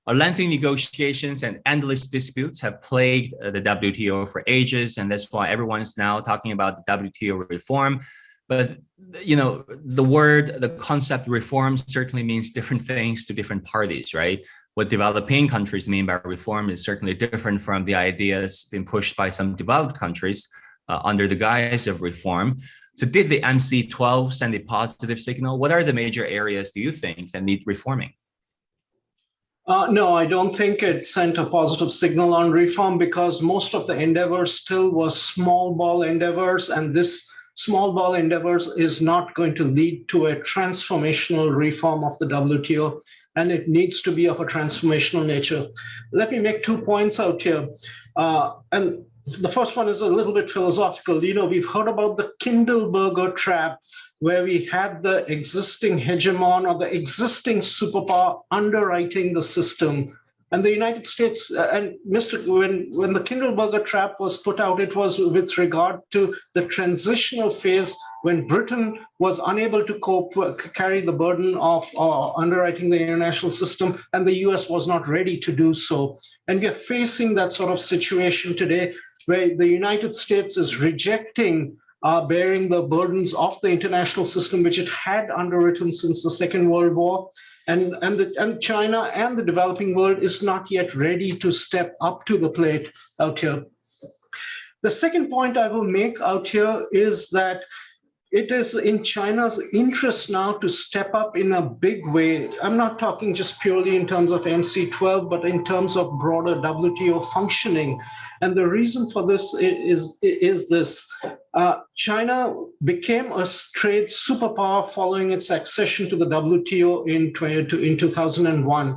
Lengthy negotiations and endless disputes have plagued the WTO for ages, and that's why everyone's now talking about the WTO reform. But the concept reform certainly means different things to different parties, right? What developing countries mean by reform is certainly different from the ideas being pushed by some developed countries under the guise of reform. So did the MC12 send a positive signal? What are the major areas, do you think, that need reforming? No, I don't think it sent a positive signal on reform because most of the endeavors still was small ball endeavors, and this small ball endeavors is not going to lead to a transformational reform of the WTO, and it needs to be of a transformational nature. Let me make 2 points out here. And the first one is a little bit philosophical. You know, we've heard about the Kindleberger trap, where we had the existing hegemon or the existing superpower underwriting the system. And the United States, when the Kindleberger trap was put out, it was with regard to the transitional phase when Britain was unable to carry the burden of underwriting the international system, and the US was not ready to do so. And we are facing that sort of situation today, where the United States is rejecting bearing the burdens of the international system, which it had underwritten since the Second World War. And China and the developing world is not yet ready to step up to the plate out here. The second point I will make out here is that it is in China's interest now to step up in a big way. I'm not talking just purely in terms of MC12, but in terms of broader WTO functioning. And the reason for this is this. China became a trade superpower following its accession to the WTO in 2001.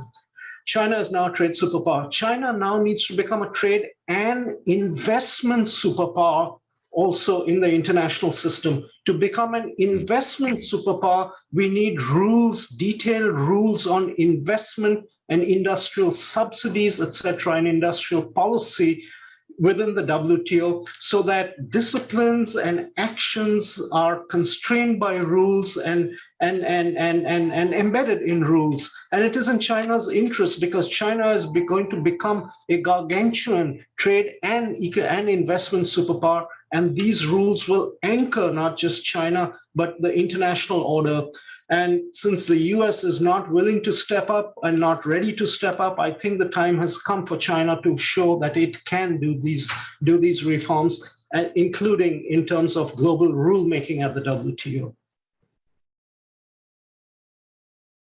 China is now a trade superpower. China now needs to become a trade and investment superpower also in the international system. To become an investment superpower, we need rules, detailed rules on investment and industrial subsidies, etc., and industrial policy within the WTO, so that disciplines and actions are constrained by rules and embedded in rules. And it is in China's interest, because China is going to become a gargantuan trade and investment superpower. And these rules will anchor not just China, but the international order. And since the US is not willing to step up and not ready to step up, I think the time has come for China to show that it can do these reforms, including in terms of global rulemaking at the WTO.